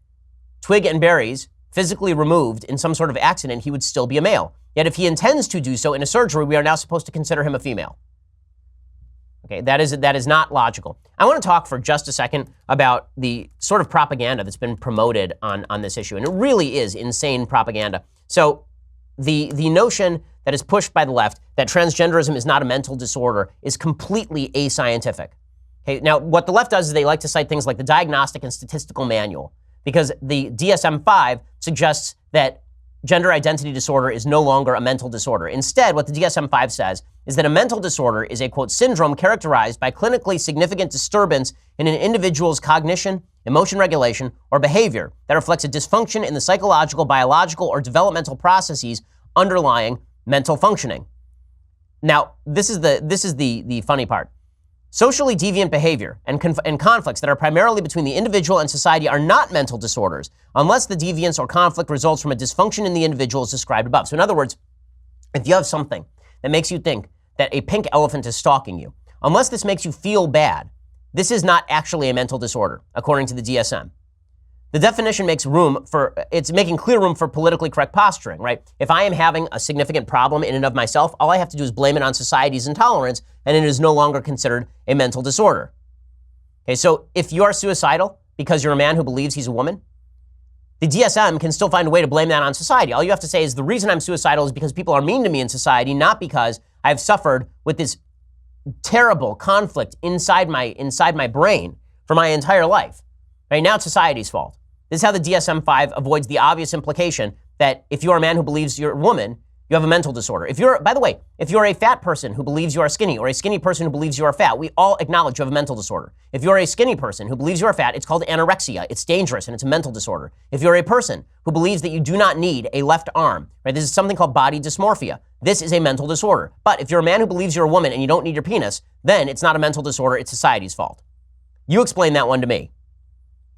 twig and berries physically removed in some sort of accident, he would still be a male. Yet if he intends to do so in a surgery, we are now supposed to consider him a female. Okay, that is not logical. I want to talk for just a second about the sort of propaganda that's been promoted on this issue, and it really is insane propaganda. So the notion that is pushed by the left that transgenderism is not a mental disorder is completely ascientific. Okay, now what the left does is they like to cite things like the Diagnostic and Statistical Manual, because the DSM-5 suggests that gender identity disorder is no longer a mental disorder. Instead, what the DSM-5 says is that a mental disorder is a, quote, syndrome characterized by clinically significant disturbance in an individual's cognition, emotion regulation, or behavior that reflects a dysfunction in the psychological, biological, or developmental processes underlying mental functioning. Now, this is the funny part. Socially deviant behavior and conflicts that are primarily between the individual and society are not mental disorders unless the deviance or conflict results from a dysfunction in the individual as described above. So in other words, if you have something that makes you think that a pink elephant is stalking you, unless this makes you feel bad, this is not actually a mental disorder, according to the DSM. The definition makes it's making clear room for politically correct posturing, right? If I am having a significant problem in and of myself, all I have to do is blame it on society's intolerance, and it is no longer considered a mental disorder. Okay, so if you are suicidal because you're a man who believes he's a woman, the DSM can still find a way to blame that on society. All you have to say is the reason I'm suicidal is because people are mean to me in society, not because I've suffered with this terrible conflict inside my brain for my entire life. Right now, it's society's fault. This is how the DSM-5 avoids the obvious implication that if you're a man who believes you're a woman, you have a mental disorder. By the way, if you're a fat person who believes you are skinny, or a skinny person who believes you are fat, we all acknowledge you have a mental disorder. If you're a skinny person who believes you are fat, it's called anorexia. It's dangerous and it's a mental disorder. If you're a person who believes that you do not need a left arm, right, this is something called body dysmorphia. This is a mental disorder. But if you're a man who believes you're a woman and you don't need your penis, then it's not a mental disorder, it's society's fault. You explain that one to me.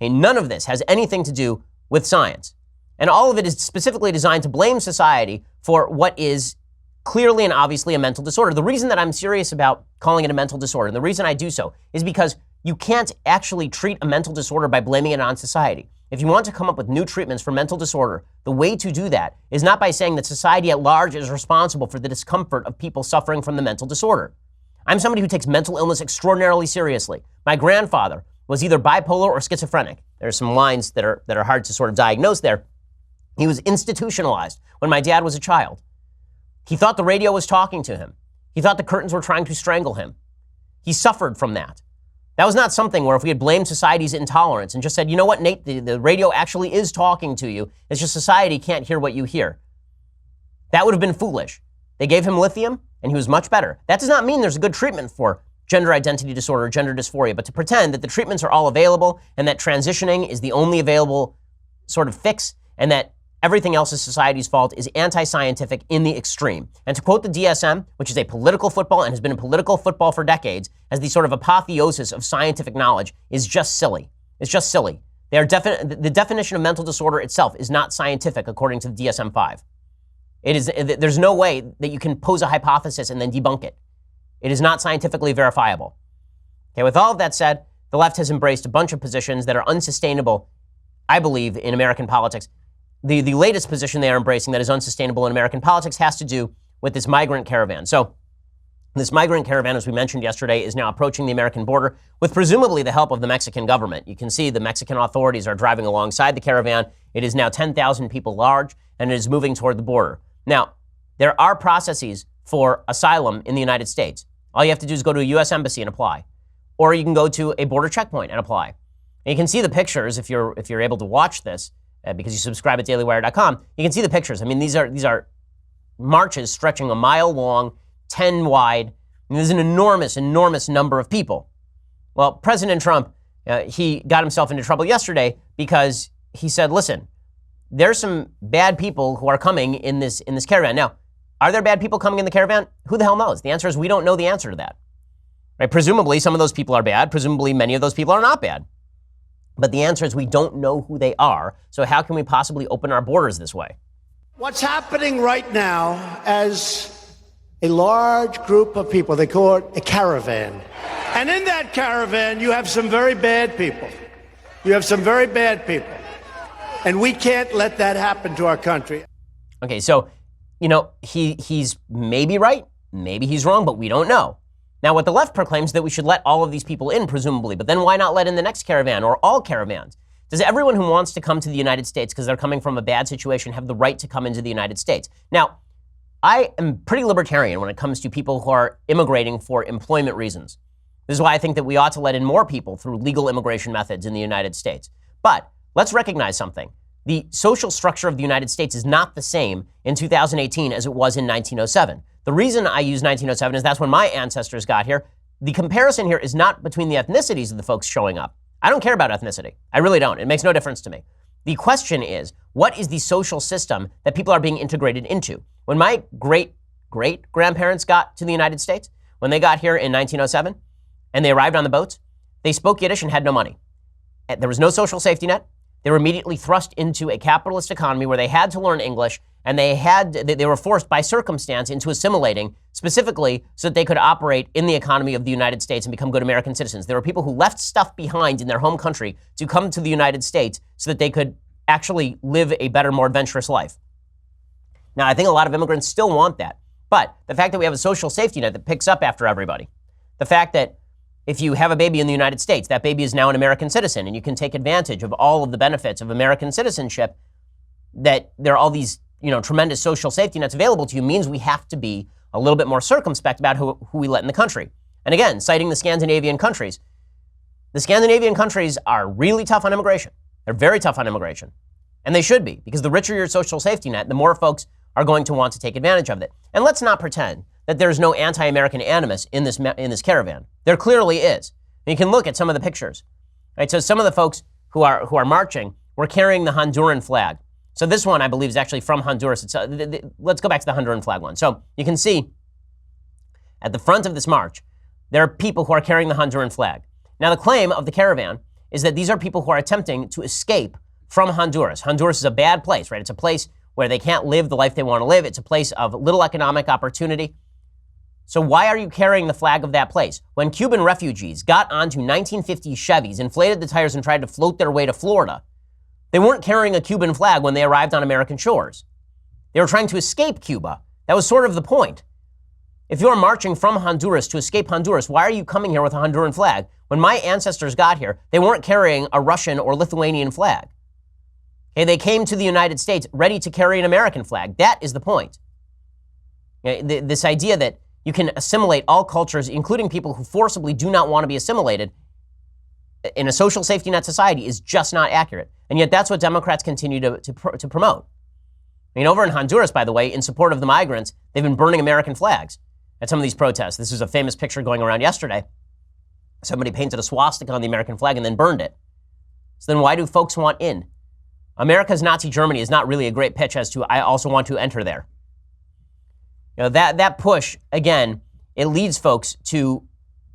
Okay, none of this has anything to do with science. And all of it is specifically designed to blame society for what is clearly and obviously a mental disorder. The reason that I'm serious about calling it a mental disorder, and the reason I do so, is because you can't actually treat a mental disorder by blaming it on society. If you want to come up with new treatments for mental disorder, the way to do that is not by saying that society at large is responsible for the discomfort of people suffering from the mental disorder. I'm somebody who takes mental illness extraordinarily seriously. My grandfather was either bipolar or schizophrenic. There are some lines that are hard to sort of diagnose there. He was institutionalized when my dad was a child. He thought the radio was talking to him. He thought the curtains were trying to strangle him. He suffered from that. That was not something where if we had blamed society's intolerance and just said, you know what, Nate, the radio actually is talking to you. It's just society can't hear what you hear. That would have been foolish. They gave him lithium and he was much better. That does not mean there's a good treatment for gender identity disorder, gender dysphoria, but to pretend that the treatments are all available and that transitioning is the only available sort of fix and that everything else is society's fault is anti-scientific in the extreme. And to quote the DSM, which is a political football and has been in political football for decades, as the sort of apotheosis of scientific knowledge, is just silly. It's just silly. The definition of mental disorder itself is not scientific according to the DSM-5. There's no way that you can pose a hypothesis and then debunk it. It is not scientifically verifiable. Okay, with all of that said, the left has embraced a bunch of positions that are unsustainable, I believe, in American politics. The latest position they are embracing that is unsustainable in American politics has to do with this migrant caravan. So this migrant caravan, as we mentioned yesterday, is now approaching the American border with presumably the help of the Mexican government. You can see the Mexican authorities are driving alongside the caravan. It is now 10,000 people large, and it is moving toward the border. Now, there are processes for asylum in the United States. All you have to do is go to a U.S. embassy and apply. Or you can go to a border checkpoint and apply. And you can see the pictures if you're able to watch this because you subscribe at dailywire.com. You can see the pictures. I mean, these are marches stretching a mile long, 10 wide. And there's an enormous, enormous number of people. Well, President Trump, he got himself into trouble yesterday because he said, listen, there's some bad people who are coming in this caravan. Now, are there bad people coming in the caravan? Who the hell knows? The answer is we don't know the answer to that. Right? Presumably, some of those people are bad. Presumably, many of those people are not bad. But the answer is we don't know who they are. So how can we possibly open our borders this way? What's happening right now as a large group of people, they call it a caravan. And in that caravan, you have some very bad people. You have some very bad people. And we can't let that happen to our country. Okay, so, he's maybe right, maybe he's wrong, but we don't know. Now, what the left proclaims that we should let all of these people in, presumably, but then why not let in the next caravan or all caravans? Does everyone who wants to come to the United States because they're coming from a bad situation have the right to come into the United States? Now, I am pretty libertarian when it comes to people who are immigrating for employment reasons. This is why I think that we ought to let in more people through legal immigration methods in the United States. But let's recognize something. The social structure of the United States is not the same in 2018 as it was in 1907. The reason I use 1907 is that's when my ancestors got here. The comparison here is not between the ethnicities of the folks showing up. I don't care about ethnicity. I really don't. It makes no difference to me. The question is, what is the social system that people are being integrated into? When my great-great-grandparents got to the United States, when they got here in 1907, and they arrived on the boats, they spoke Yiddish and had no money. There was no social safety net. They were immediately thrust into a capitalist economy where they had to learn English, and they were forced by circumstance into assimilating, specifically so that they could operate in the economy of the United States and become good American citizens. There were people who left stuff behind in their home country to come to the United States so that they could actually live a better, more adventurous life. Now, I think a lot of immigrants still want that. But the fact that we have a social safety net that picks up after everybody, the fact that if you have a baby in the United States, that baby is now an American citizen, and you can take advantage of all of the benefits of American citizenship, that there are all these, tremendous social safety nets available to you, means we have to be a little bit more circumspect about who we let in the country. And again, citing the Scandinavian countries, the Scandinavian countries are really tough on immigration. They're very tough on immigration. And they should be, because the richer your social safety net, the more folks are going to want to take advantage of it. And let's not pretend that there's no anti-American animus in this caravan. There clearly is. And you can look at some of the pictures. Right? So some of the folks who are marching were carrying the Honduran flag. So this one, I believe, is actually from Honduras. Let's go back to the Honduran flag one. So you can see at the front of this march, there are people who are carrying the Honduran flag. Now, the claim of the caravan is that these are people who are attempting to escape from Honduras. Honduras is a bad place, right? It's a place where they can't live the life they want to live. It's a place of little economic opportunity. So why are you carrying the flag of that place? When Cuban refugees got onto 1950 Chevys, inflated the tires, and tried to float their way to Florida, they weren't carrying a Cuban flag when they arrived on American shores. They were trying to escape Cuba. That was sort of the point. If you're marching from Honduras to escape Honduras, why are you coming here with a Honduran flag? When my ancestors got here, they weren't carrying a Russian or Lithuanian flag. Okay, they came to the United States ready to carry an American flag. That is the point. This idea that you can assimilate all cultures, including people who forcibly do not want to be assimilated, in a social safety net society is just not accurate. And yet that's what Democrats continue to promote. I mean, over in Honduras, by the way, in support of the migrants, they've been burning American flags at some of these protests. This is a famous picture going around yesterday. Somebody painted a swastika on the American flag and then burned it. So then why do folks want in? America's Nazi Germany is not really a great pitch as to I also want to enter there. That push, again, it leads folks to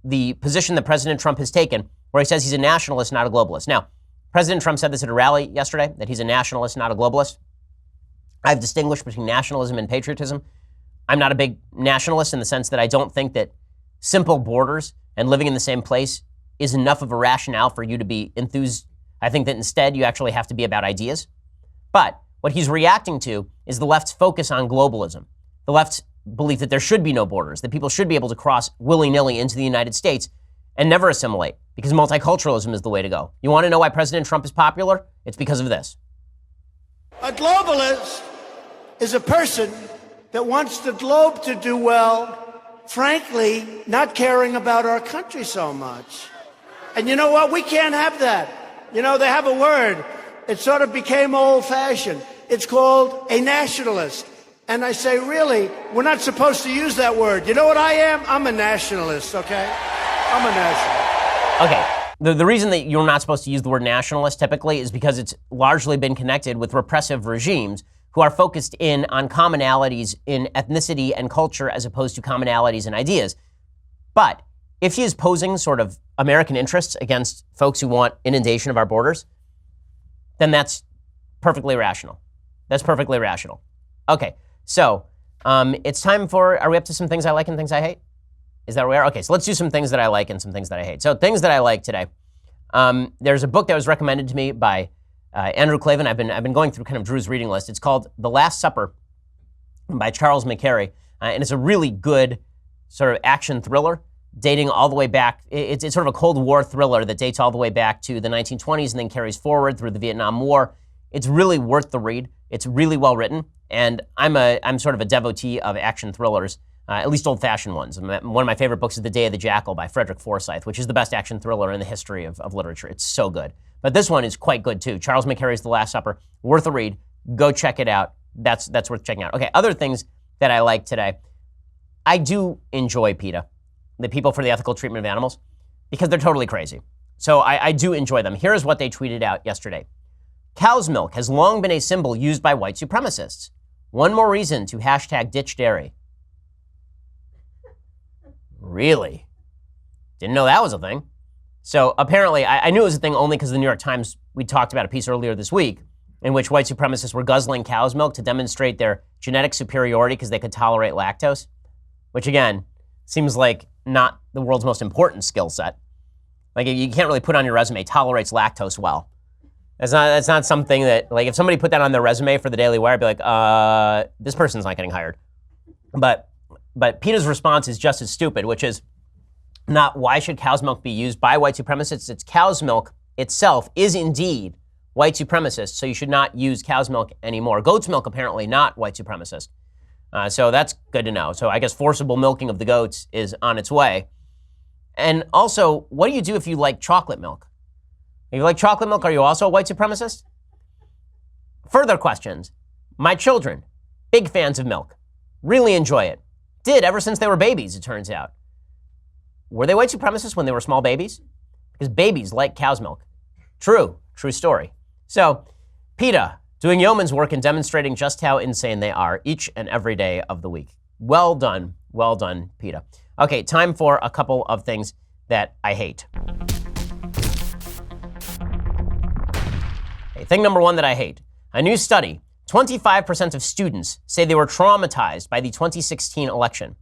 the position that President Trump has taken, where he says he's a nationalist, not a globalist. Now, President Trump said this at a rally yesterday, that he's a nationalist, not a globalist. I've distinguished between nationalism and patriotism. I'm not a big nationalist in the sense that I don't think that simple borders and living in the same place is enough of a rationale for you to be enthused. I think that instead you actually have to be about ideas. But what he's reacting to is the left's focus on globalism. The left's belief that there should be no borders, that people should be able to cross willy-nilly into the United States and never assimilate, because multiculturalism is the way to go. You want to know why President Trump is popular? It's because of this. A globalist is a person that wants the globe to do well frankly, not caring about our country so much. And you know what? We can't have that. You know, they have a word. It sort of became old-fashioned. It's called a nationalist. And I say, really, we're not supposed to use that word. You know what I am? I'm a nationalist, okay? I'm a nationalist. Okay. The reason that you're not supposed to use the word nationalist typically is because it's largely been connected with repressive regimes who are focused in on commonalities in ethnicity and culture as opposed to commonalities in ideas. But if he is posing sort of American interests against folks who want inundation of our borders, then that's perfectly rational. That's perfectly rational. Okay, so it's time for, are we up to some things I like and things I hate? Is that where we are? Okay, so let's do some things that I like and some things that I hate. So things that I like today. There's a book that was recommended to me by Andrew Klavan. I've been going through kind of Drew's reading list. It's called The Last Supper by Charles McCary, and it's a really good sort of action thriller dating all the way back. It's sort of a Cold War thriller that dates all the way back to the 1920s and then carries forward through the Vietnam War. It's really worth the read. It's really well written, and I'm sort of a devotee of action thrillers, at least old-fashioned ones. One of my favorite books is The Day of the Jackal by Frederick Forsyth, which is the best action thriller in the history of literature. It's so good. But this one is quite good too. Charles McCary's The Last Supper, worth a read. Go check it out. That's worth checking out. Okay, other things that I like today. I do enjoy PETA, the People for the Ethical Treatment of Animals, because they're totally crazy. So I do enjoy them. Here's what they tweeted out yesterday. Cow's milk has long been a symbol used by white supremacists. One more reason to hashtag ditch dairy. Really? Didn't know that was a thing. So apparently, I knew it was a thing only because the New York Times, we talked about a piece earlier this week in which white supremacists were guzzling cow's milk to demonstrate their genetic superiority because they could tolerate lactose, which again, seems like not the world's most important skill set. Like you can't really put on your resume, tolerates lactose well. That's not something that, like if somebody put that on their resume for the Daily Wire, I'd be like, this person's not getting hired. But PETA's response is just as stupid, which is not why should cow's milk be used by white supremacists. It's cow's milk itself is indeed white supremacist, so you should not use cow's milk anymore. Goat's milk apparently not white supremacist. So that's good to know. So I guess forcible milking of the goats is on its way. And also, what do you do if you like chocolate milk? If you like chocolate milk, are you also a white supremacist? Further questions. My children, big fans of milk, really enjoy it. Did ever since they were babies, it turns out. Were they white supremacists when they were small babies? Because babies like cow's milk. True story. So, PETA, doing yeoman's work and demonstrating just how insane they are each and every day of the week. Well done, PETA. Okay, time for a couple of things that I hate. Okay, thing number one that I hate. A new study, 25% of students say they were traumatized by the 2016 election.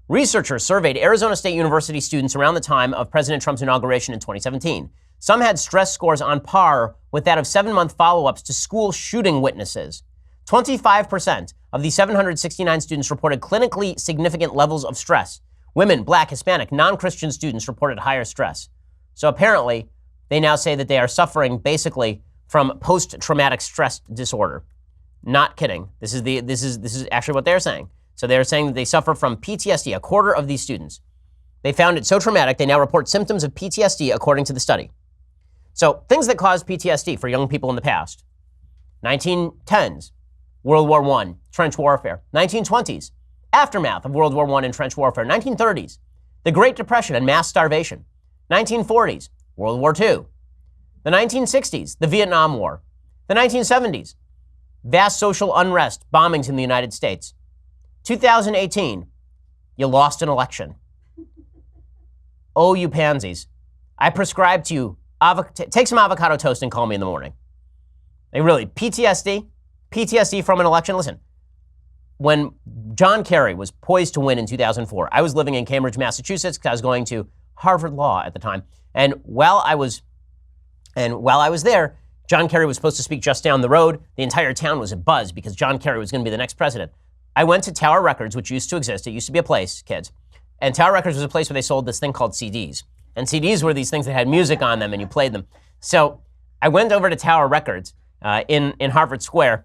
Researchers surveyed Arizona State University students around the time of President Trump's inauguration in 2017. Some had stress scores on par with that of 7-month follow-ups to school shooting witnesses. 25% of the 769 students reported clinically significant levels of stress. Women, Black, Hispanic, non-Christian students reported higher stress. So apparently, they now say that they are suffering basically from post-traumatic stress disorder. Not kidding. This is actually what they're saying. So they're saying that they suffer from PTSD, a quarter of these students. They found it so traumatic, they now report symptoms of PTSD according to the study. So things that caused PTSD for young people in the past. 1910s, World War I, trench warfare. 1920s, aftermath of World War I and trench warfare. 1930s, the Great Depression and mass starvation. 1940s, World War II. The 1960s, the Vietnam War. The 1970s, vast social unrest, bombings in the United States. 2018, you lost an election. Oh, you pansies. I prescribe to you, take some avocado toast and call me in the morning. Like really, PTSD from an election. Listen, when John Kerry was poised to win in 2004, I was living in Cambridge, Massachusetts, because I was going to Harvard Law at the time. And while I was there, John Kerry was supposed to speak just down the road. The entire town was abuzz because John Kerry was going to be the next president. I went to Tower Records, which used to exist. It used to be a place, kids. And Tower Records was a place where they sold this thing called CDs. And CDs were these things that had music on them and you played them. So I went over to Tower Records in Harvard Square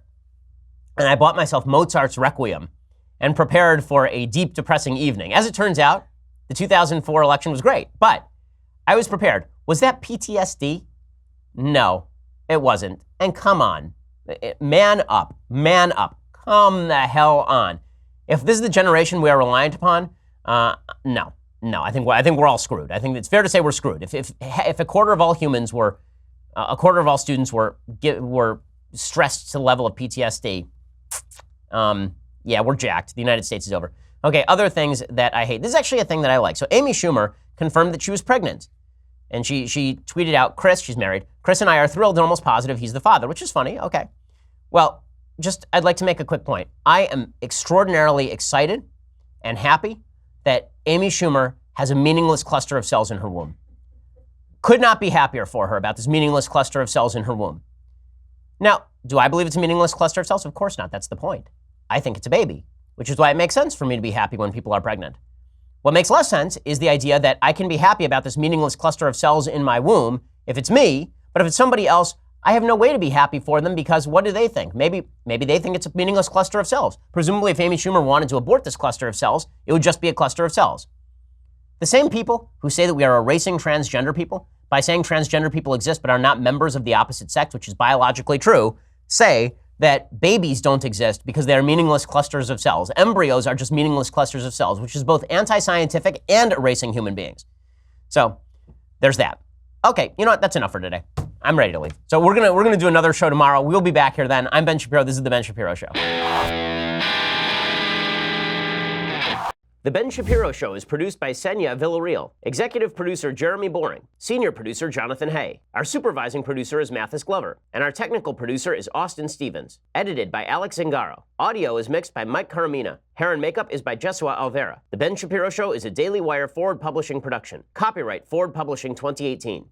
and I bought myself Mozart's Requiem. and prepared for a deep, depressing evening. As it turns out, the 2004 election was great, but I was prepared. Was that PTSD? No, it wasn't. And come on, man up, come the hell on. If this is the generation we are reliant upon, no. I think we're all screwed. I think it's fair to say we're screwed. If a quarter of all humans were, a quarter of all students were stressed to the level of PTSD, yeah, we're jacked. The United States is over. Okay, other things that I hate. This is actually a thing that I like. So Amy Schumer confirmed that she was pregnant. And she tweeted out, Chris, she's married, Chris and I are thrilled and almost positive he's the father, which is funny. Okay. Well, I'd like to make a quick point. I am extraordinarily excited and happy that Amy Schumer has a meaningless cluster of cells in her womb. Could not be happier for her about this meaningless cluster of cells in her womb. Now, do I believe it's a meaningless cluster of cells? Of course not. That's the point. I think it's a baby, which is why it makes sense for me to be happy when people are pregnant. What makes less sense is the idea that I can be happy about this meaningless cluster of cells in my womb if it's me, but if it's somebody else, I have no way to be happy for them because what do they think? Maybe they think it's a meaningless cluster of cells. Presumably, if Amy Schumer wanted to abort this cluster of cells, it would just be a cluster of cells. The same people who say that we are erasing transgender people by saying transgender people exist but are not members of the opposite sex, which is biologically true, say that babies don't exist because they are meaningless clusters of cells. Embryos are just meaningless clusters of cells, which is both anti-scientific and erasing human beings. So there's that. Okay, you know what? That's enough for today. I'm ready to leave. So we're gonna do another show tomorrow. We'll be back here then. I'm Ben Shapiro. This is The Ben Shapiro Show. The Ben Shapiro Show is produced by Senya Villarreal, executive producer Jeremy Boring, senior producer Jonathan Hay. Our supervising producer is Mathis Glover, and our technical producer is Austin Stevens. Edited by Alex Zingaro. Audio is mixed by Mike Caramina. Hair and makeup is by Jesua Alvera. The Ben Shapiro Show is a Daily Wire Forward Publishing production. Copyright Forward Publishing 2018.